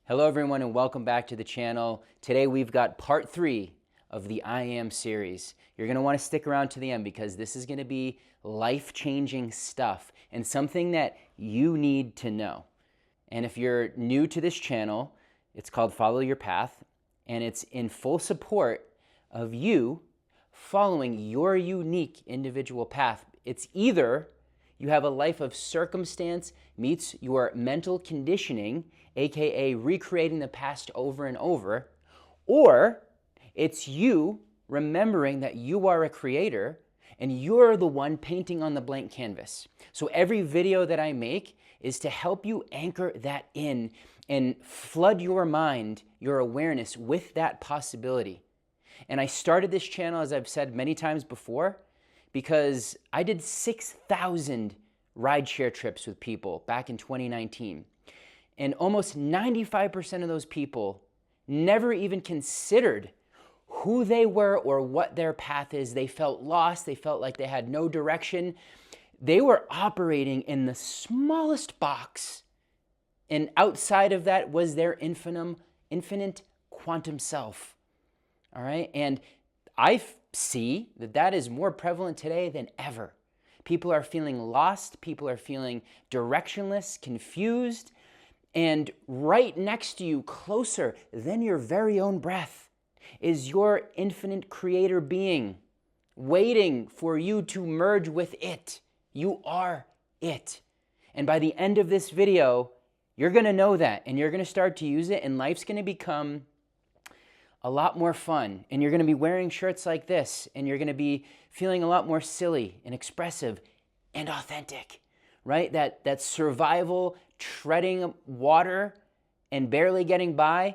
Hello everyone and welcome back to the channel. Today we've got part 3 of the I Am series. You're going to want to stick around to the end because this is going to be life-changing stuff and something that you need to know. And if you're new to this channel, it's called Follow Your Path, and it's in full support of you following your unique individual path. It's either you have a life of circumstance meets your mental conditioning, aka recreating the past over and over, or it's you remembering that you are a creator and you're the one painting on the blank canvas. So every video that I make is to help you anchor that in and flood your mind, your awareness with that possibility. And I started this channel, as I've said many times before, because I did 6,000 rideshare trips with people back in 2019. And almost 95% of those people never even considered who they were or what their path is. They felt lost. They felt like they had no direction. They were operating in the smallest box. And outside of that was their infinite quantum self. All right? And I see that that is more prevalent today than ever. People are feeling lost. People are feeling directionless, confused. And right next to you, closer than your very own breath, is your infinite creator being, waiting for you to merge with it. You are it. And by the end of this video, you're going to know that, and you're going to start to use it, and life's going to become a lot more fun. And you're going to be wearing shirts like this, and you're going to be feeling a lot more silly and expressive and authentic, right? That survival, treading water and barely getting by,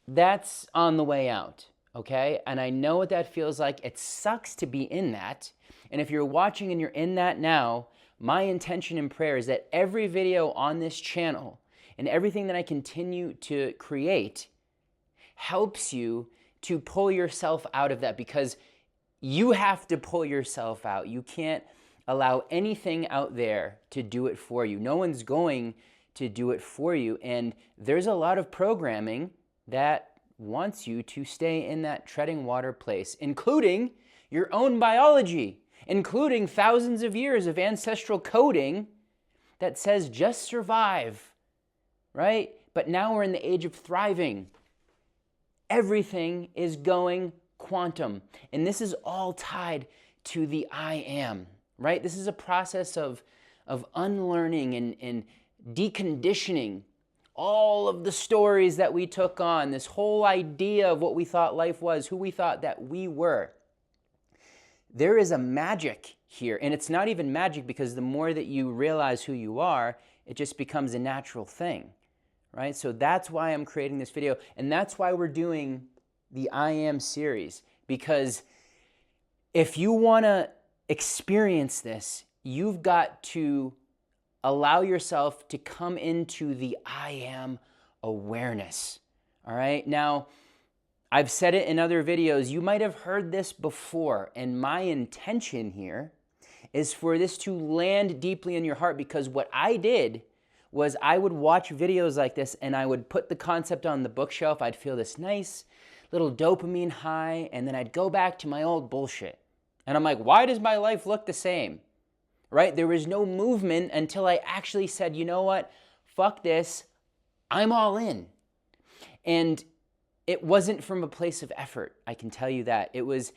that's on the way out, okay? And I know what that feels like. It sucks to be in that. And if you're watching and you're in that now, my intention and prayer is that every video on this channel and everything that I continue to create helps you to pull yourself out of that, because you have to pull yourself out. You can't allow anything out there to do it for you. No one's going to do it for you. And there's a lot of programming that wants you to stay in that treading water place, including your own biology, including thousands of years of ancestral coding that says just survive, right? But now we're in the age of thriving. Everything is going quantum. And this is all tied to the I am, right? This is a process of unlearning and deconditioning all of the stories that we took on, this whole idea of what we thought life was, who we thought that we were. There is a magic here, and it's not even magic because the more that you realize who you are, it just becomes a natural thing. Right? So that's why I'm creating this video, and that's why we're doing the I Am series, because if you want to experience this, you've got to allow yourself to come into the I Am awareness. All right? Now, I've said it in other videos. You might have heard this before, and my intention here is for this to land deeply in your heart, because what I did was I would watch videos like this and I would put the concept on the bookshelf. I'd feel this nice little dopamine high, and then I'd go back to my old bullshit. And I'm like, why does my life look the same? Right? There was no movement until I actually said, you know what? Fuck this. I'm all in. And it wasn't from a place of effort. I can tell you that. It was,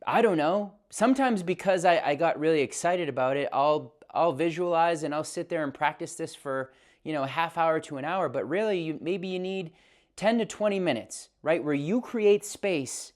I don't know, sometimes because I got really excited about it, I'll visualize and I'll sit there and practice this for, a half hour to an hour, but really maybe you need 10 to 20 minutes, right? Where you create space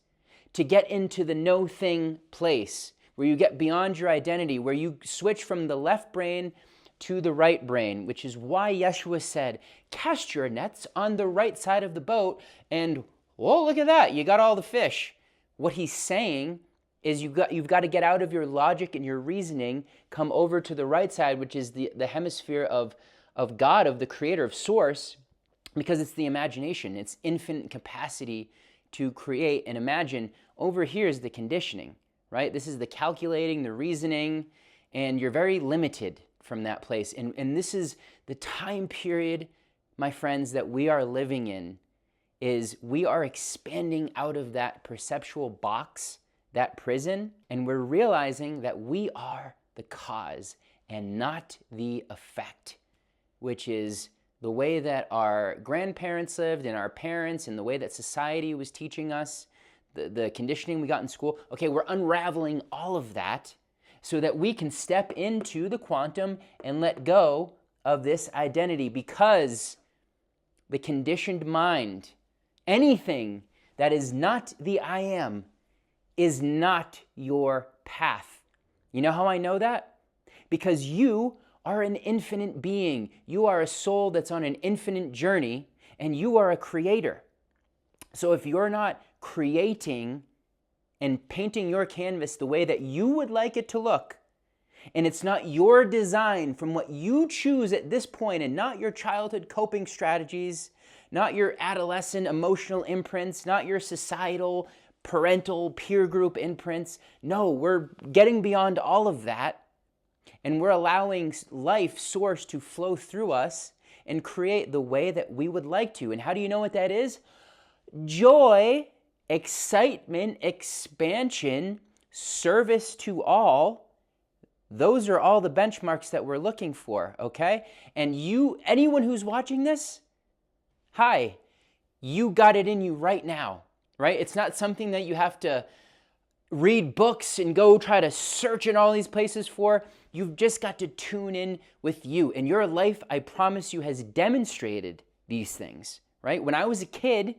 to get into the no thing place, where you get beyond your identity, where you switch from the left brain to the right brain, which is why Yeshua said, cast your nets on the right side of the boat, and, whoa, look at that, you got all the fish. What he's saying is you've got to get out of your logic and your reasoning, come over to the right side, which is the hemisphere of God, of the creator, of source, because it's the imagination. It's infinite capacity to create and imagine. Over here is the conditioning, right? This is the calculating, the reasoning, and you're very limited from that place. And this is the time period my friends, that we are living in is we are expanding out of that perceptual box, that prison, and we're realizing that we are the cause and not the effect, which is the way that our grandparents lived and our parents and the way that society was teaching us, the conditioning we got in school. Okay, we're unraveling all of that so that we can step into the quantum and let go of this identity, because the conditioned mind, anything that is not the I am, is not your path. You know how I know that? Because you are an infinite being. You are a soul that's on an infinite journey, and you are a creator. So if you're not creating and painting your canvas the way that you would like it to look, and it's not your design from what you choose at this point, and not your childhood coping strategies, not your adolescent emotional imprints, not your societal, parental, peer group imprints. No, we're getting beyond all of that, and we're allowing life source to flow through us and create the way that we would like to. And how do you know what that is? Joy, excitement, expansion, service to all. Those are all the benchmarks that we're looking for, okay? And anyone who's watching this, hi, you got it in you right now, right? It's not something that you have to read books and go try to search in all these places for. You've just got to tune in with you. And your life, I promise you, has demonstrated these things, right? When I was a kid,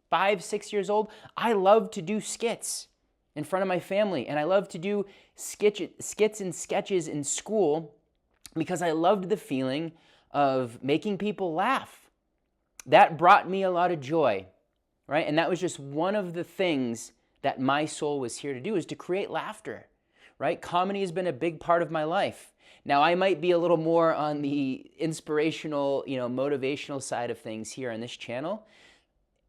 5, 6 years old, I loved to do skits in front of my family. And I loved to do skits and sketches in school because I loved the feeling of making people laugh. That brought me a lot of joy, right? And that was just one of the things that my soul was here to do, is to create laughter, right? Comedy has been a big part of my life. Now, I might be a little more on the inspirational, motivational side of things here on this channel.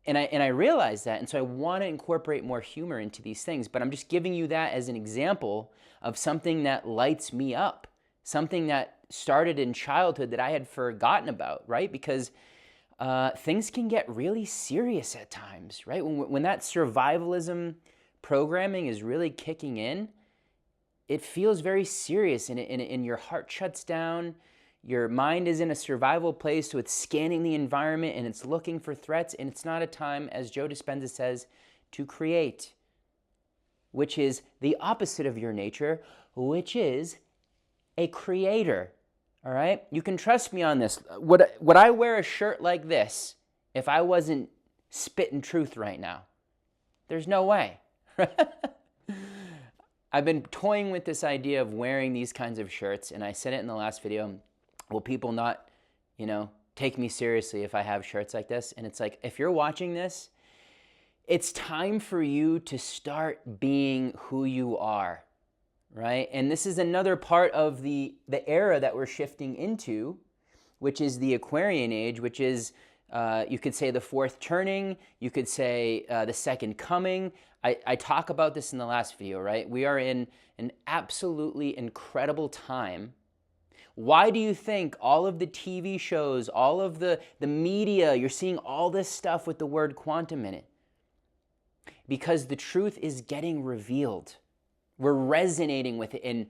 And I realize that, and so I want to incorporate more humor into these things, but I'm just giving you that as an example of something that lights me up, something that started in childhood that I had forgotten about, right? Because things can get really serious at times, right? When that survivalism programming is really kicking in, it feels very serious, and your heart shuts down. Your mind is in a survival place, so it's scanning the environment and it's looking for threats, and it's not a time, as Joe Dispenza says, to create, which is the opposite of your nature, which is a creator, all right? You can trust me on this. Would I wear a shirt like this if I wasn't spitting truth right now? There's no way. I've been toying with this idea of wearing these kinds of shirts, and I said it in the last video. Will people not, take me seriously if I have shirts like this? And it's like, if you're watching this, it's time for you to start being who you are, right? And this is another part of the era that we're shifting into, which is the Aquarian age, which is, you could say, the fourth turning. You could say the second coming. I talk about this in the last video, right? We are in an absolutely incredible time. Why do you think all of the TV shows, all of the media, you're seeing all this stuff with the word quantum in it? Because the truth is getting revealed. We're resonating with it. And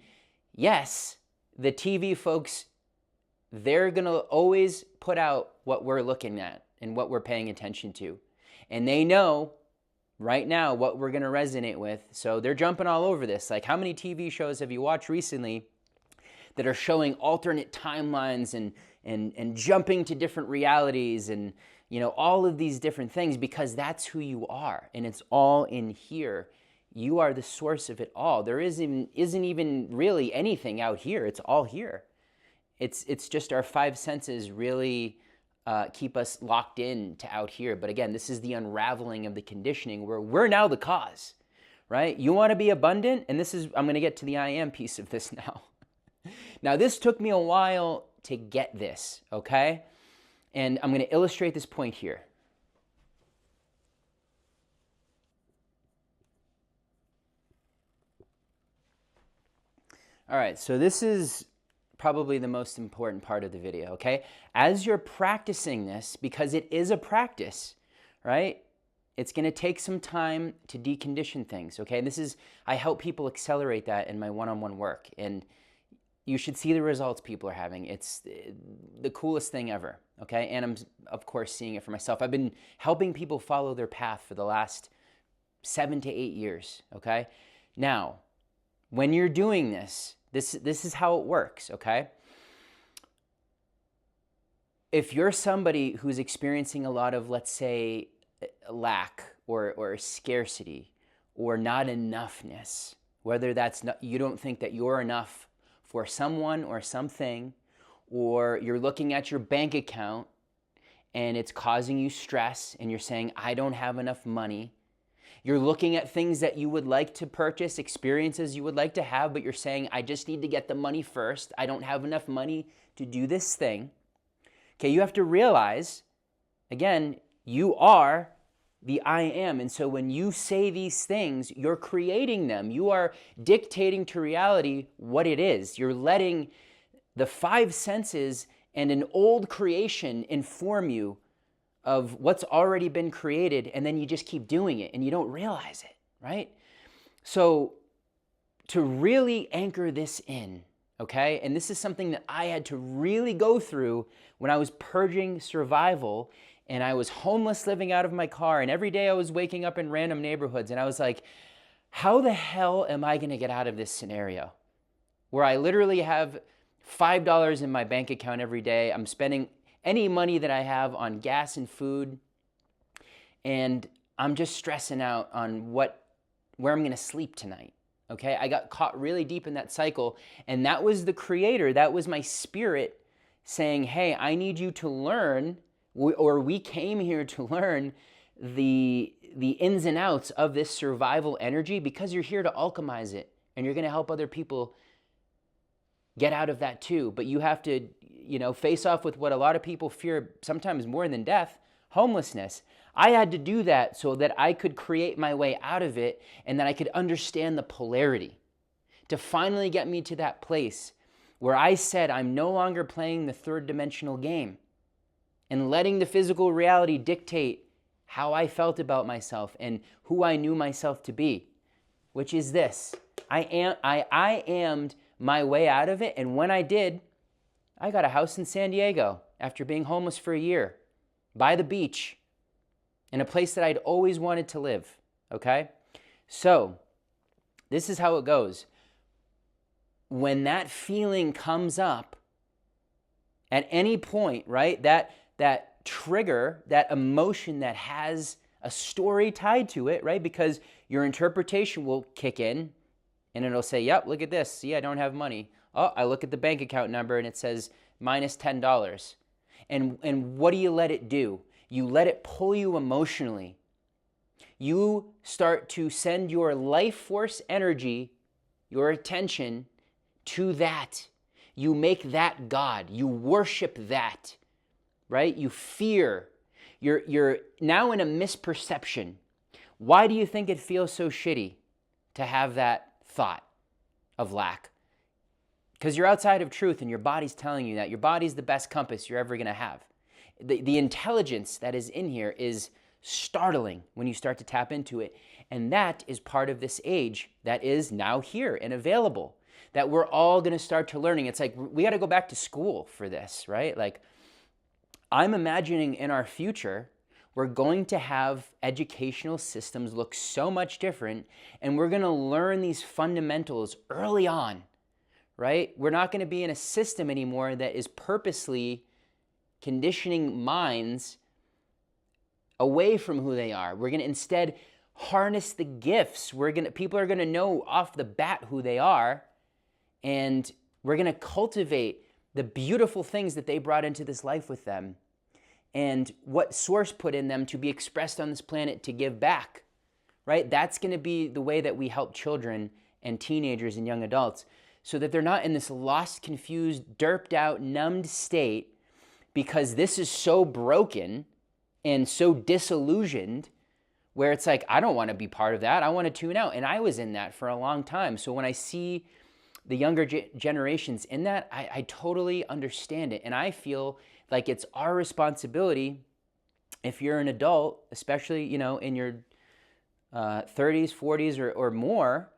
yes, the TV folks, they're going to always put out what we're looking at and what we're paying attention to. And they know right now what we're going to resonate with. So they're jumping all over this. Like, how many TV shows have you watched recently that are showing alternate timelines and jumping to different realities and, all of these different things? Because that's who you are, and it's all in here. You are the source of it all. There isn't even really anything out here. It's all here. It's just our five senses really keep us locked in to out here. But again, this is the unraveling of the conditioning where we're now the cause, right? You want to be abundant? And I'm going to get to the I am piece of this now. Now, this took me a while to get this, okay? And I'm going to illustrate this point here. All right, so this is probably the most important part of the video, okay? As you're practicing this, because it is a practice, right? It's going to take some time to decondition things, okay? And I help people accelerate that in my one-on-one work, and you should see the results people are having. It's the coolest thing ever, okay? And I'm, of course, seeing it for myself. I've been helping people follow their path for the last 7 to 8 years, okay? Now, when you're doing this is how it works, okay? If you're somebody who's experiencing a lot of, let's say, lack or scarcity or not enoughness, whether that's not, you don't think that you're enough for someone or something, or you're looking at your bank account and it's causing you stress and you're saying, I don't have enough money. You're looking at things that you would like to purchase, experiences you would like to have, but you're saying, I just need to get the money first. I don't have enough money to do this thing. Okay, you have to realize, again, you are the I am. And so when you say these things, you're creating them. You are dictating to reality what it is. You're letting the 5 senses and an old creation inform you of what's already been created, and then you just keep doing it and you don't realize it, right? So to really anchor this in, okay, and this is something that I had to really go through when I was purging survival and I was homeless living out of my car, and every day I was waking up in random neighborhoods, and I was like, how the hell am I gonna get out of this scenario where I literally have $5 in my bank account every day, I'm spending any money that I have on gas and food, and I'm just stressing out on where I'm gonna sleep tonight, okay? I got caught really deep in that cycle, and that was the creator, that was my spirit saying, hey, I need you to learn, or we came here to learn the ins and outs of this survival energy, because you're here to alchemize it, and you're gonna help other people get out of that too. But you have to, face off with what a lot of people fear, sometimes more than death, homelessness. I had to do that so that I could create my way out of it, and that I could understand the polarity to finally get me to that place where I said I'm no longer playing the third dimensional game and letting the physical reality dictate how I felt about myself and who I knew myself to be, which is this. I ammed my way out of it, and when I did, I got a house in San Diego after being homeless for a year, by the beach, in a place that I'd always wanted to live, okay? So, this is how it goes. When that feeling comes up, at any point, right, that trigger, that emotion that has a story tied to it, right, because your interpretation will kick in, and it'll say, yep, look at this. See, I don't have money. Oh, I look at the bank account number and it says minus $10. And what do you let it do? You let it pull you emotionally. You start to send your life force energy, your attention to that. You make that God. You worship that, right? You fear. You're now in a misperception. Why do you think it feels so shitty to have that thought of lack? Because you're outside of truth, and your body's telling you that. Your body's the best compass you're ever going to have. The intelligence that is in here is startling when you start to tap into it. And that is part of this age that is now here and available, that we're all going to start to learning. It's like we got to go back to school for this, right? Like, I'm imagining in our future, we're going to have educational systems look so much different, and we're going to learn these fundamentals early on, right? We're not going to be in a system anymore that is purposely conditioning minds away from who they are. We're going to instead harness the gifts. People are going to know off the bat who they are, and we're going to cultivate the beautiful things that they brought into this life with them, and what Source put in them to be expressed on this planet to give back, right? That's going to be the way that we help children and teenagers and young adults, so that they're not in this lost, confused, derped out, numbed state, because this is so broken and so disillusioned, where it's like, I don't want to be part of that. I want to tune out. And I was in that for a long time. So when I see the younger generations in that, I totally understand it. And I feel like it's our responsibility, if you're an adult, especially, in your 30s, 40s, or more,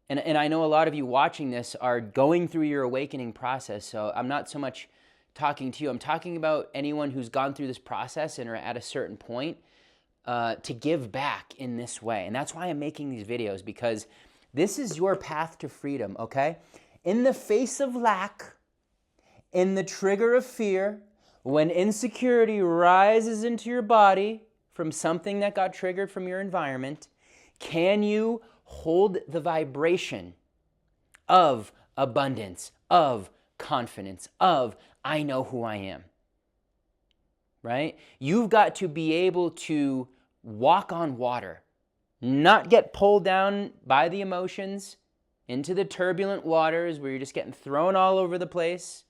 and I know a lot of you watching this are going through your awakening process, so I'm not so much talking to you. I'm talking about anyone who's gone through this process and are at a certain point, to give back in this way. And that's why I'm making these videos, because this is your path to freedom, okay? In the face of lack, in the trigger of fear, when insecurity rises into your body from something that got triggered from your environment, can you hold the vibration of abundance, of confidence, of I know who I am, right? You've got to be able to walk on water, not get pulled down by the emotions into the turbulent waters where you're just getting thrown all over the place,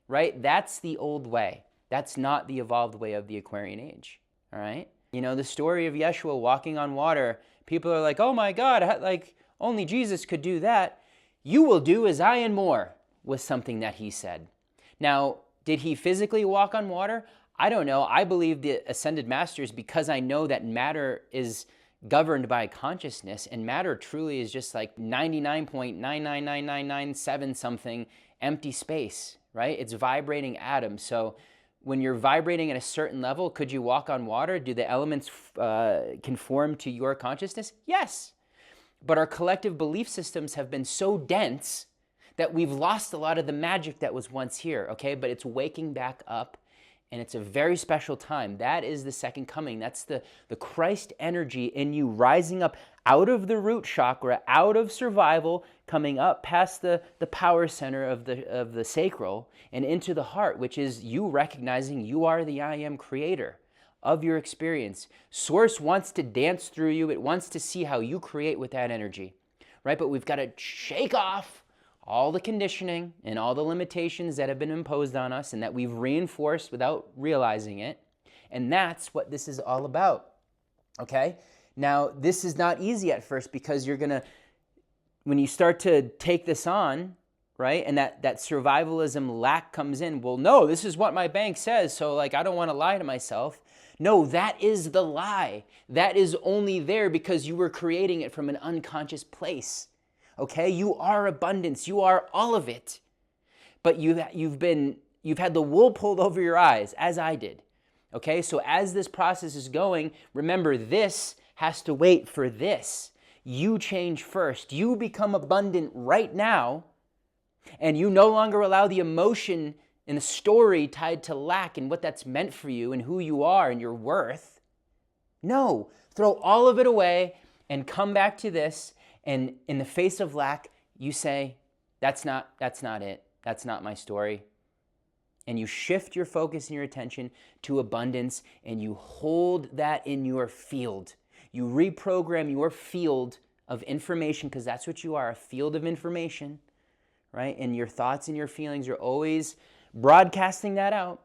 right? That's the old way. That's not the evolved way of the Aquarian age, all right? The story of Yeshua walking on water, people are like, oh my God, like only Jesus could do that. You will do as I and more, was something that he said. Now, did he physically walk on water? I don't know. I believe the ascended masters, because I know that matter is governed by consciousness, and matter truly is just like 99.9999997 something empty space, right? It's vibrating atoms. So when you're vibrating at a certain level, could you walk on water? Do the elements conform to your consciousness? Yes. But our collective belief systems have been so dense that we've lost a lot of the magic that was once here, okay? But it's waking back up, and it's a very special time. That is the second coming. That's the Christ energy in you rising up out of the root chakra, out of survival, coming up past the power center of the sacral and into the heart, which is you recognizing you are the I am creator of your experience. Source wants to dance through you. It wants to see how you create with that energy, right? But we've got to shake off all the conditioning and all the limitations that have been imposed on us and that we've reinforced without realizing it. And that's what this is all about, okay? Now, this is not easy at first, because you're going to, when you start to take this on, right, and that survivalism lack comes in, well, no, this is what my bank says, so like I don't want to lie to myself. No, that is the lie. That is only there because you were creating it from an unconscious place. Okay, you are abundance. You are all of it. But you've had the wool pulled over your eyes, as I did. Okay, so as this process is going, remember, this has to wait for this. You change first. You become abundant right now, and you no longer allow the emotion and the story tied to lack and what that's meant for you and who you are and your worth. No, throw all of it away and come back to this. And in the face of lack, you say, that's not it. That's not my story. And you shift your focus and your attention to abundance, and you hold that in your field. You reprogram your field of information, because that's what you are, a field of information, right? And your thoughts and your feelings are always broadcasting that out.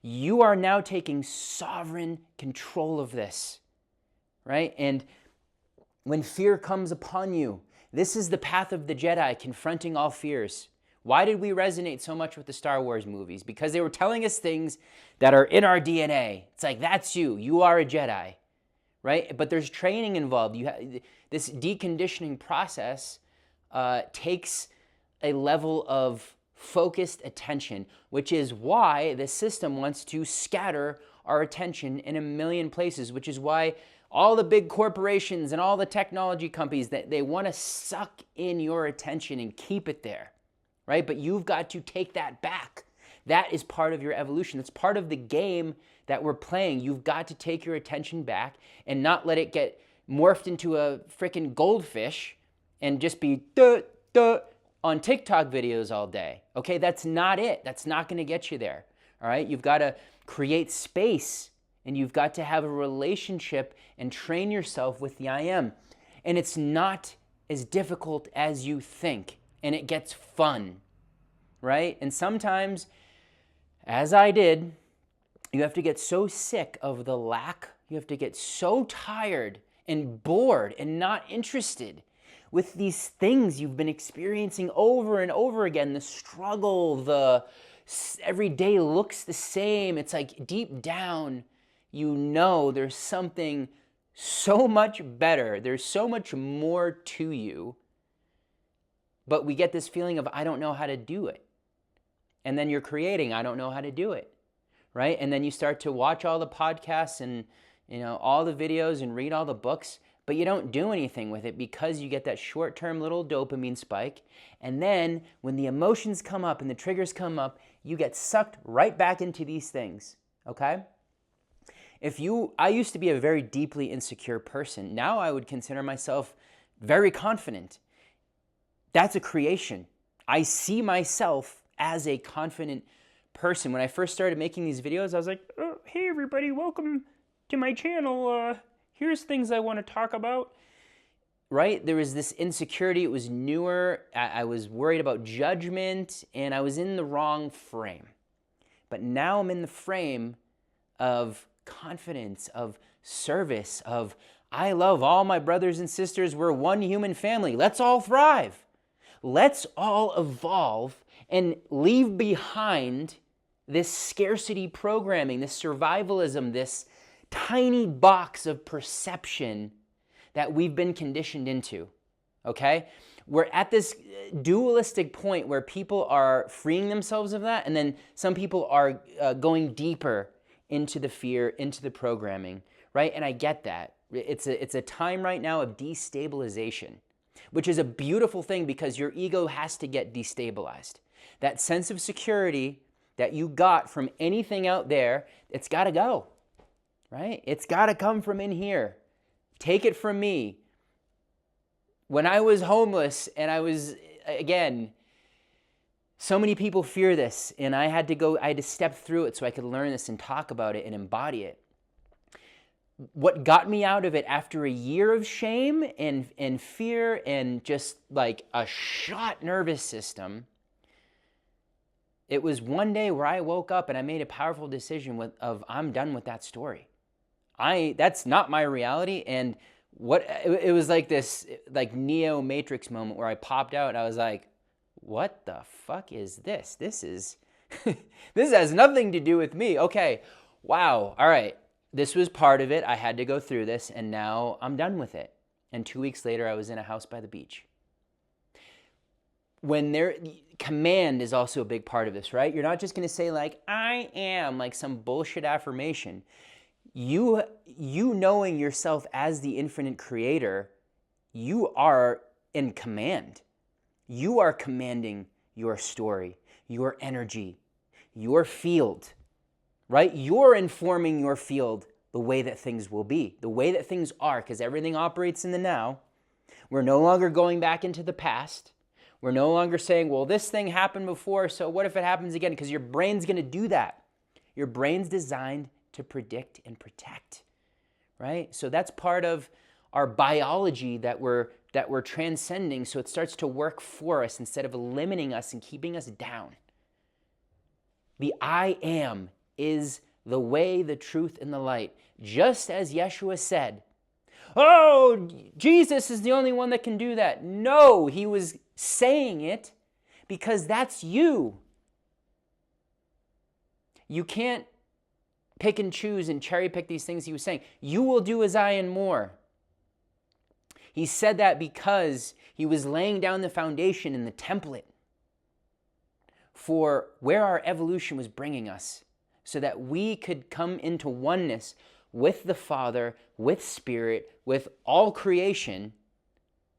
You are now taking sovereign control of this, right? And when fear comes upon you, this is the path of the Jedi, confronting all fears. Why did we resonate so much with the Star Wars movies? Because they were telling us things that are in our DNA. It's like, that's you. You are a Jedi, right? But there's training involved. This deconditioning process takes a level of focused attention, which is why the system wants to scatter our attention in a million places, which is why all the big corporations and all the technology companies, that they want to suck in your attention and keep it there, right? But you've got to take that back. That is part of your evolution. It's part of the game that we're playing. You've got to take your attention back and not let it get morphed into a freaking goldfish and just be on TikTok videos all day. Okay, that's not it. That's not going to get you there. All right, you've got to create space, and you've got to have a relationship and train yourself with the I am. And it's not as difficult as you think, and it gets fun, right? And sometimes, as I did, you have to get so sick of the lack, you have to get so tired and bored and not interested with these things you've been experiencing over and over again, the struggle, every day looks the same. It's like deep down, you know there's something so much better. There's so much more to you. But we get this feeling of, I don't know how to do it. And then you're creating, I don't know how to do it, right? And then you start to watch all the podcasts and all the videos and read all the books, but you don't do anything with it because you get that short-term little dopamine spike. And then when the emotions come up and the triggers come up, you get sucked right back into these things, okay? I used to be a very deeply insecure person. Now I would consider myself very confident. That's a creation. I see myself as a confident person. When I first started making these videos, I was like, oh, hey everybody, welcome to my channel. Here's things I want to talk about. Right? There was this insecurity. It was newer. I was worried about judgment, and I was in the wrong frame. But now I'm in the frame of confidence, of service, of I love all my brothers and sisters. We're one human family. Let's all thrive. Let's all evolve and leave behind this scarcity programming, this survivalism, this tiny box of perception that we've been conditioned into, okay? We're at this dualistic point where people are freeing themselves of that, and then some people are going deeper into the fear, into the programming, right? And I get that. It's a time right now of destabilization, which is a beautiful thing because your ego has to get destabilized. That sense of security that you got from anything out there, it's got to go, right? It's got to come from in here. Take it from me. When I was homeless and I was, again, so many people fear this, and I had to step through it so I could learn this and talk about it and embody it. What got me out of it after a year of shame and fear and just like a shot nervous system, it was one day where I woke up and I made a powerful decision of I'm done with that story. That's not my reality. And it was like this like Neo Matrix moment where I popped out and I was like, what the fuck is this? This has nothing to do with me. Okay, wow, all right. This was part of it. I had to go through this, and now I'm done with it. And 2 weeks later, I was in a house by the beach. Command is also a big part of this, right? You're not just going to say like, I am, like some bullshit affirmation. You knowing yourself as the infinite creator, you are in command. You are commanding your story, your energy, your field, right? You're informing your field the way that things will be, the way that things are, because everything operates in the now. We're no longer going back into the past. We're no longer saying, well, this thing happened before, so what if it happens again? Because your brain's going to do that. Your brain's designed to predict and protect, right? So that's part of our biology that we're transcending, so it starts to work for us instead of limiting us and keeping us down. The I am is the way, the truth, and the light. Just as Yeshua said, oh, Jesus is the only one that can do that. No, he was saying it because that's you. You can't pick and choose and cherry pick these things he was saying. You will do as I and more. He said that because he was laying down the foundation and the template for where our evolution was bringing us so that we could come into oneness with the Father, with Spirit, with all creation,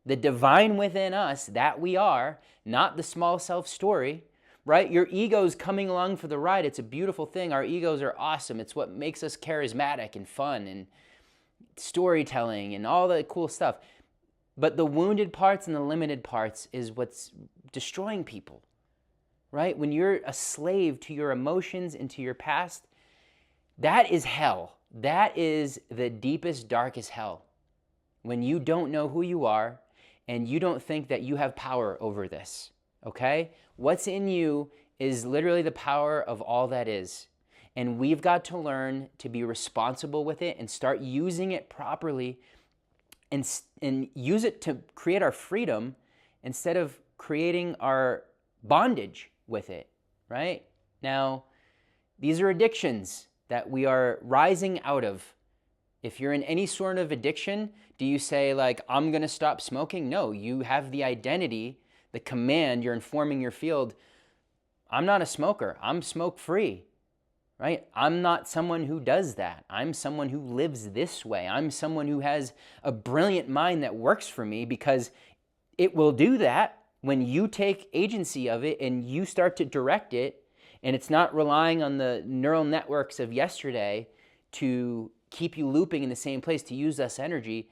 the divine within us that we are, not the small self story, right? Your ego's coming along for the ride. It's a beautiful thing. Our egos are awesome. It's what makes us charismatic and fun and storytelling and all the cool stuff. But the wounded parts and the limited parts is what's destroying people, right? When you're a slave to your emotions and to your past, that is hell. That is the deepest, darkest hell. When you don't know who you are and you don't think that you have power over this, okay? What's in you is literally the power of all that is. And we've got to learn to be responsible with it and start using it properly and use it to create our freedom instead of creating our bondage with it, right? Now, these are addictions that we are rising out of. If you're in any sort of addiction, do you say like, I'm going to stop smoking? No, you have the identity, the command, you're informing your field, I'm not a smoker, I'm smoke-free, right? I'm not someone who does that. I'm someone who lives this way. I'm someone who has a brilliant mind that works for me, because it will do that when you take agency of it and you start to direct it, and it's not relying on the neural networks of yesterday to keep you looping in the same place, to use less energy.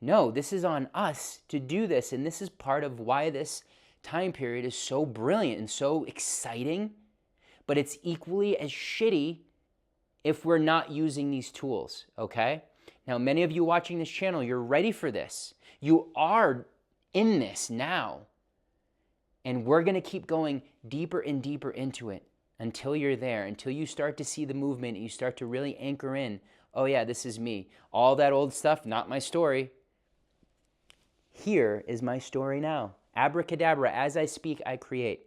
No, this is on us to do this, and this is part of why this time period is so brilliant and so exciting, but it's equally as shitty if we're not using these tools, okay? Now, many of you watching this channel, you're ready for this. You are in this now, and we're going to keep going deeper and deeper into it until you're there, until you start to see the movement and you start to really anchor in, oh yeah, this is me. All that old stuff, not my story. Here is my story now. Abracadabra, as I speak, I create.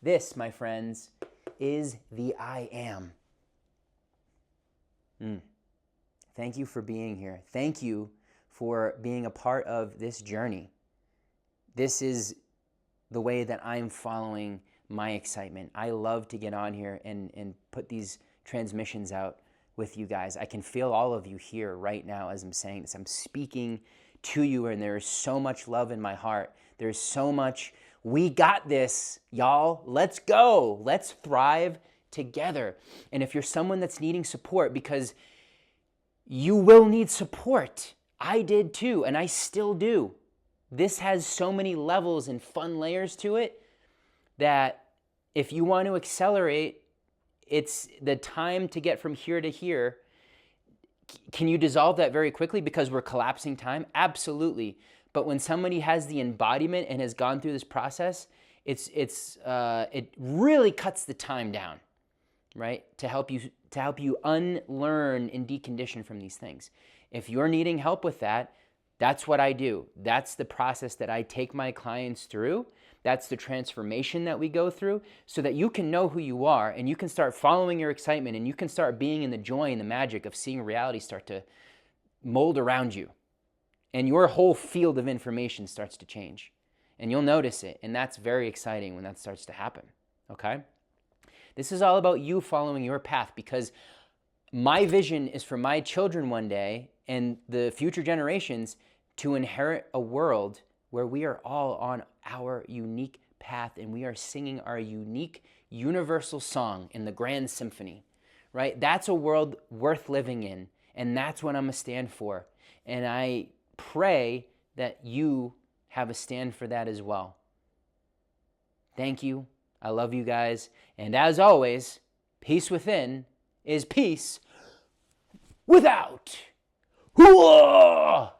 This, my friends, is the I am. Thank you for being here. Thank you for being a part of this journey. This is the way that I'm following my excitement. I love to get on here and put these transmissions out with you guys. I can feel all of you here right now as I'm saying this. I'm speaking to you, and there is so much love in my heart. There's so much, we got this, y'all. Let's go. Let's thrive together. And if you're someone that's needing support, because you will need support. I did too, and I still do. This has so many levels and fun layers to it that if you want to accelerate, it's the time to get from here to here. Can you dissolve that very quickly because we're collapsing time? Absolutely. But when somebody has the embodiment and has gone through this process, it really cuts the time down, right? To help you unlearn and decondition from these things. If you're needing help with that, that's what I do. That's the process that I take my clients through. That's the transformation that we go through, so that you can know who you are and you can start following your excitement, and you can start being in the joy and the magic of seeing reality start to mold around you. And your whole field of information starts to change. And you'll notice it. And that's very exciting when that starts to happen. Okay? This is all about you following your path, because my vision is for my children one day and the future generations to inherit a world where we are all on our unique path and we are singing our unique universal song in the grand symphony, right? That's a world worth living in, and that's what I'm going to stand for. And I pray that you have a stand for that as well. Thank you. I love you guys. And as always, peace within is peace without. Hooah!